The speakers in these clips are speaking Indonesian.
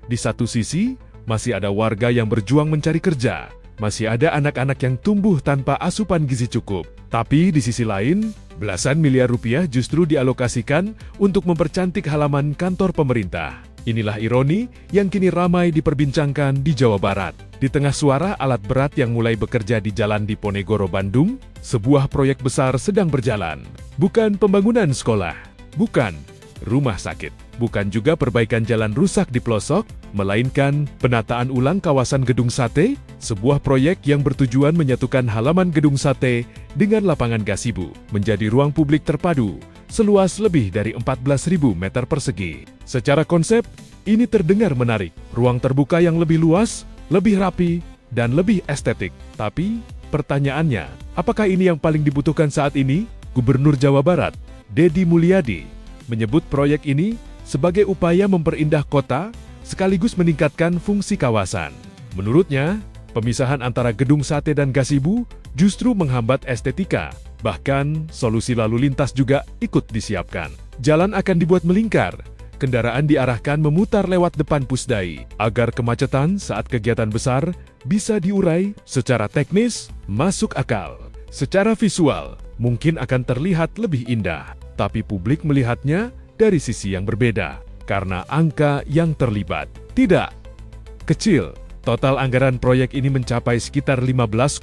Di satu sisi, masih ada warga yang berjuang mencari kerja. Masih ada anak-anak yang tumbuh tanpa asupan gizi cukup. Tapi di sisi lain, belasan miliar rupiah justru dialokasikan untuk mempercantik halaman kantor pemerintah. Inilah ironi yang kini ramai diperbincangkan di Jawa Barat. Di tengah suara alat berat yang mulai bekerja di Jalan Diponegoro, Bandung, sebuah proyek besar sedang berjalan. Bukan pembangunan sekolah, bukan rumah sakit, bukan juga perbaikan jalan rusak di pelosok, melainkan penataan ulang kawasan Gedung Sate, sebuah proyek yang bertujuan menyatukan halaman Gedung Sate dengan lapangan gazebo menjadi ruang publik terpadu seluas lebih dari 14.000 meter persegi. Secara konsep, ini terdengar menarik. Ruang terbuka yang lebih luas, lebih rapi, dan lebih estetik. Tapi, pertanyaannya, apakah ini yang paling dibutuhkan saat ini? Gubernur Jawa Barat, Deddy Mulyadi, menyebut proyek ini sebagai upaya memperindah kota sekaligus meningkatkan fungsi kawasan. Menurutnya, pemisahan antara Gedung Sate dan gazebo justru menghambat estetika. Bahkan, solusi lalu lintas juga ikut disiapkan. Jalan akan dibuat melingkar. Kendaraan diarahkan memutar lewat depan Pusdai, agar kemacetan saat kegiatan besar bisa diurai. Secara teknis, masuk akal. Secara visual, mungkin akan terlihat lebih indah. Tapi publik melihatnya dari sisi yang berbeda, karena angka yang terlibat tidak kecil. Total anggaran proyek ini mencapai sekitar 15,8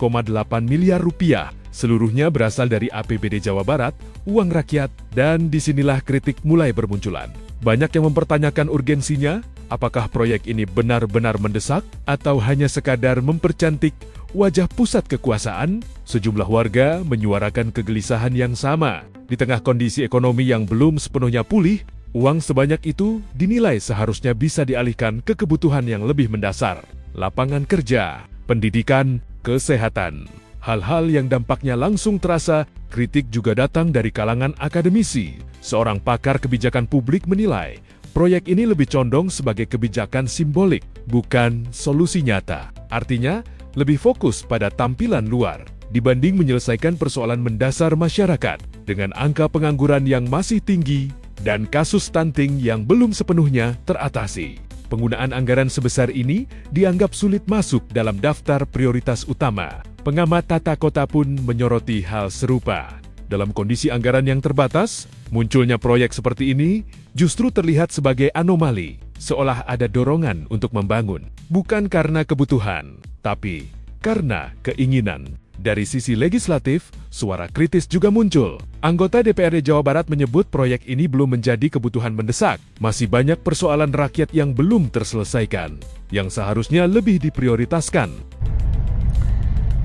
miliar rupiah. Seluruhnya berasal dari APBD Jawa Barat, uang rakyat, dan disinilah kritik mulai bermunculan. Banyak yang mempertanyakan urgensinya, apakah proyek ini benar-benar mendesak atau hanya sekadar mempercantik wajah pusat kekuasaan? Sejumlah warga menyuarakan kegelisahan yang sama. Di tengah kondisi ekonomi yang belum sepenuhnya pulih, uang sebanyak itu dinilai seharusnya bisa dialihkan ke kebutuhan yang lebih mendasar. Lapangan kerja, pendidikan, kesehatan. Hal-hal yang dampaknya langsung terasa, kritik juga datang dari kalangan akademisi. Seorang pakar kebijakan publik menilai, proyek ini lebih condong sebagai kebijakan simbolik, bukan solusi nyata. Artinya, lebih fokus pada tampilan luar, dibanding menyelesaikan persoalan mendasar masyarakat, dengan angka pengangguran yang masih tinggi, dan kasus stunting yang belum sepenuhnya teratasi. Penggunaan anggaran sebesar ini dianggap sulit masuk dalam daftar prioritas utama. Pengamat tata kota pun menyoroti hal serupa. Dalam kondisi anggaran yang terbatas, munculnya proyek seperti ini justru terlihat sebagai anomali, seolah ada dorongan untuk membangun, bukan karena kebutuhan, tapi karena keinginan. Dari sisi legislatif, suara kritis juga muncul. Anggota DPRD Jawa Barat menyebut proyek ini belum menjadi kebutuhan mendesak. Masih banyak persoalan rakyat yang belum terselesaikan, yang seharusnya lebih diprioritaskan.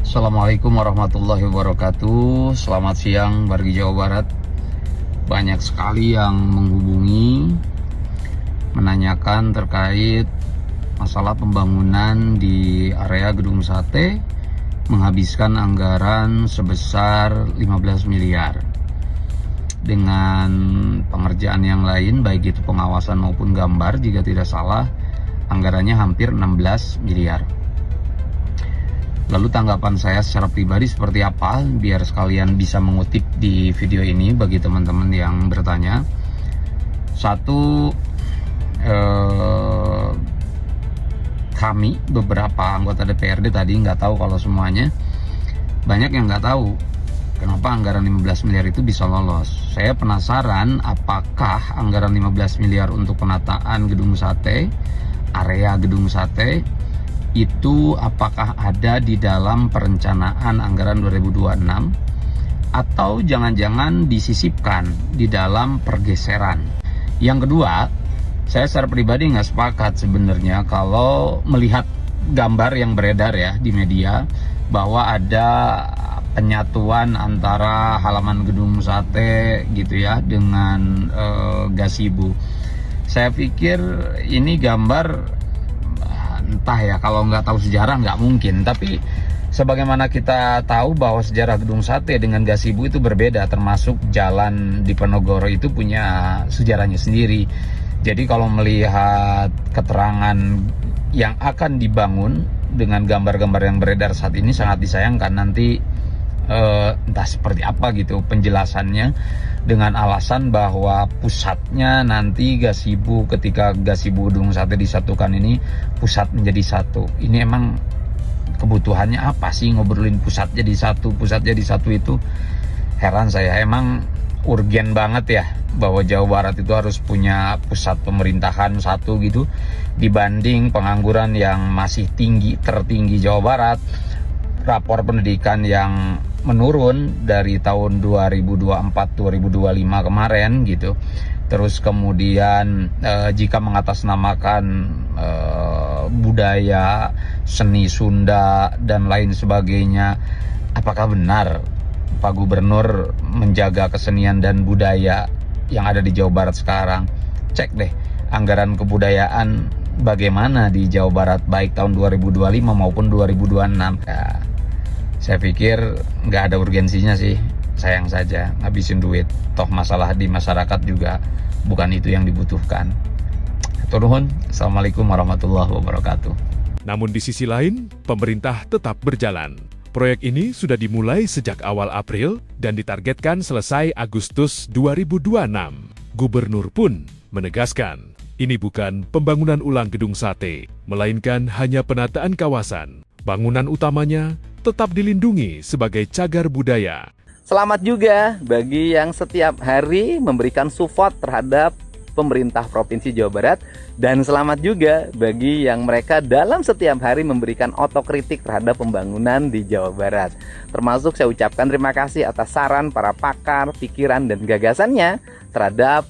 Assalamualaikum warahmatullahi wabarakatuh. Selamat siang warga Jawa Barat. Banyak sekali yang menghubungi, menanyakan terkait masalah pembangunan di area Gedung Sate, menghabiskan anggaran sebesar 15 miliar. Dengan pengerjaan yang lain, baik itu pengawasan maupun gambar, jika tidak salah, anggarannya hampir 16 miliar. Lalu tanggapan saya secara pribadi seperti apa, biar sekalian bisa mengutip di video ini bagi teman-teman yang bertanya. Satu, kami beberapa anggota DPRD tadi, nggak tahu kalau semuanya, banyak yang nggak tahu kenapa anggaran 15 miliar itu bisa lolos. Saya penasaran apakah anggaran 15 miliar untuk penataan Gedung Sate, area Gedung Sate, itu apakah ada di dalam perencanaan anggaran 2026 atau jangan-jangan disisipkan di dalam pergeseran. Yang kedua, saya secara pribadi nggak sepakat sebenarnya kalau melihat gambar yang beredar ya di media bahwa ada penyatuan antara halaman Gedung Sate gitu ya dengan gazebo. Saya pikir ini gambar, entah ya, kalau nggak tahu sejarah nggak mungkin, tapi sebagaimana kita tahu bahwa sejarah Gedung Sate dengan gazebo itu berbeda, termasuk jalan Diponegoro itu punya sejarahnya sendiri. Jadi kalau melihat keterangan yang akan dibangun dengan gambar-gambar yang beredar saat ini, sangat disayangkan nanti entah seperti apa gitu penjelasannya. dengan alasan bahwa pusatnya nanti Gazebo, ketika Gazebo Gedung Sate disatukan ini pusat menjadi satu. Ini emang kebutuhannya apa sih ngobrolin pusat jadi satu itu? Heran saya, emang urgen banget ya bahwa Jawa Barat itu harus punya pusat pemerintahan satu gitu, dibanding pengangguran yang masih tertinggi Jawa Barat, rapor pendidikan yang menurun dari tahun 2024-2025 kemarin gitu. Terus kemudian jika mengatasnamakan budaya, seni Sunda dan lain sebagainya, apakah benar Pak Gubernur menjaga kesenian dan budaya yang ada di Jawa Barat sekarang? Cek deh anggaran kebudayaan bagaimana di Jawa Barat baik tahun 2025 maupun 2026. Ya, saya pikir nggak ada urgensinya sih, sayang saja ngabisin duit. Toh masalah di masyarakat juga bukan itu yang dibutuhkan. Turun. Assalamualaikum warahmatullahi wabarakatuh. Namun di sisi lain, pemerintah tetap berjalan. Proyek ini sudah dimulai sejak awal April dan ditargetkan selesai Agustus 2026. Gubernur pun menegaskan, ini bukan pembangunan ulang gedung sate, melainkan hanya penataan kawasan. Bangunan utamanya tetap dilindungi sebagai cagar budaya. Selamat juga bagi yang setiap hari memberikan support terhadap pemerintah Provinsi Jawa Barat, dan selamat juga bagi yang mereka dalam setiap hari memberikan otokritik terhadap pembangunan di Jawa Barat. Termasuk saya ucapkan terima kasih atas saran para pakar, pikiran dan gagasannya terhadap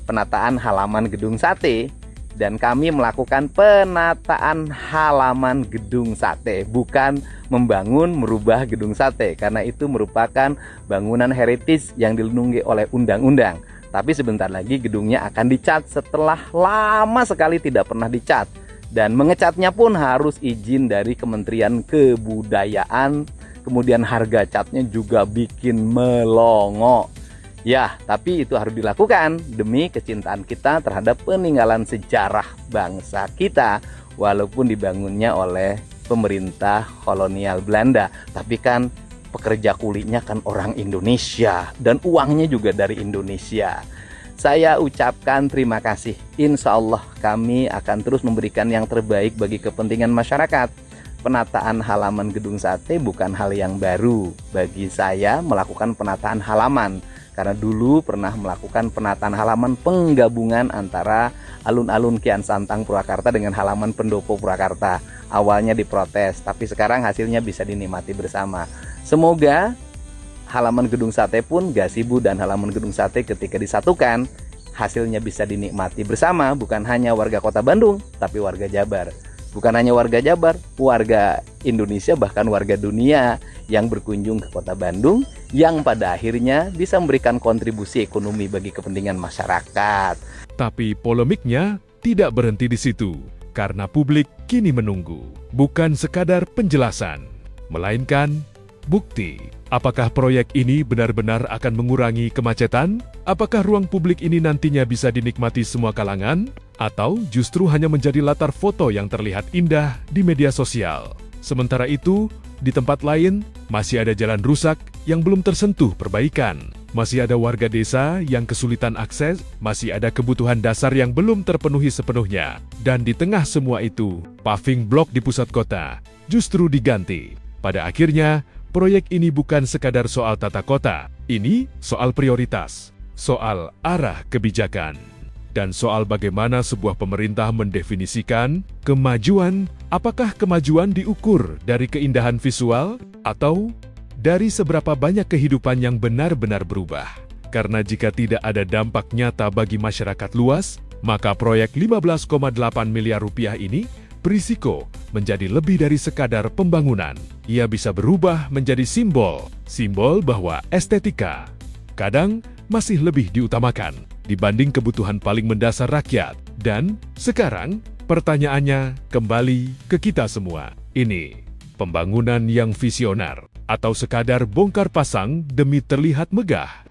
penataan halaman gedung sate. Dan kami melakukan penataan halaman gedung sate, bukan merubah gedung sate, karena itu merupakan bangunan heritage yang dilindungi oleh undang-undang. Tapi sebentar lagi gedungnya akan dicat setelah lama sekali tidak pernah dicat. Dan mengecatnya pun harus izin dari Kementerian Kebudayaan. Kemudian harga catnya juga bikin melongo. Ya, tapi itu harus dilakukan demi kecintaan kita terhadap peninggalan sejarah bangsa kita. Walaupun dibangunnya oleh pemerintah kolonial Belanda, tapi kan pekerja kulinya kan orang Indonesia dan uangnya juga dari Indonesia. Saya ucapkan terima kasih. Insya Allah kami akan terus memberikan yang terbaik bagi kepentingan masyarakat. Penataan halaman gedung sate bukan hal yang baru bagi saya melakukan penataan halaman. Karena dulu pernah melakukan penataan halaman penggabungan antara alun-alun Kian Santang Purwakarta dengan halaman Pendopo Purwakarta. Awalnya diprotes, tapi sekarang hasilnya bisa dinikmati bersama. Semoga halaman gedung sate pun, Gazebo dan halaman gedung sate ketika disatukan, hasilnya bisa dinikmati bersama, bukan hanya warga Kota Bandung, tapi warga Jabar. Bukan hanya warga Jabar, warga Indonesia, bahkan warga dunia yang berkunjung ke Kota Bandung, yang pada akhirnya bisa memberikan kontribusi ekonomi bagi kepentingan masyarakat. Tapi polemiknya tidak berhenti di situ, karena publik kini menunggu. Bukan sekadar penjelasan, melainkan bukti. Apakah proyek ini benar-benar akan mengurangi kemacetan? Apakah ruang publik ini nantinya bisa dinikmati semua kalangan? Atau justru hanya menjadi latar foto yang terlihat indah di media sosial? Sementara itu, di tempat lain masih ada jalan rusak yang belum tersentuh perbaikan. Masih ada warga desa yang kesulitan akses, masih ada kebutuhan dasar yang belum terpenuhi sepenuhnya. Dan di tengah semua itu, paving blok di pusat kota justru diganti. Pada akhirnya, proyek ini bukan sekadar soal tata kota, ini soal prioritas, soal arah kebijakan, dan soal bagaimana sebuah pemerintah mendefinisikan kemajuan. Apakah kemajuan diukur dari keindahan visual atau dari seberapa banyak kehidupan yang benar-benar berubah? Karena jika tidak ada dampak nyata bagi masyarakat luas, maka proyek 15,8 miliar rupiah ini berisiko menjadi lebih dari sekadar pembangunan. Ia bisa berubah menjadi simbol bahwa estetika kadang masih lebih diutamakan dibanding kebutuhan paling mendasar rakyat. Dan sekarang pertanyaannya kembali ke kita semua. Ini pembangunan yang visioner atau sekadar bongkar pasang demi terlihat megah?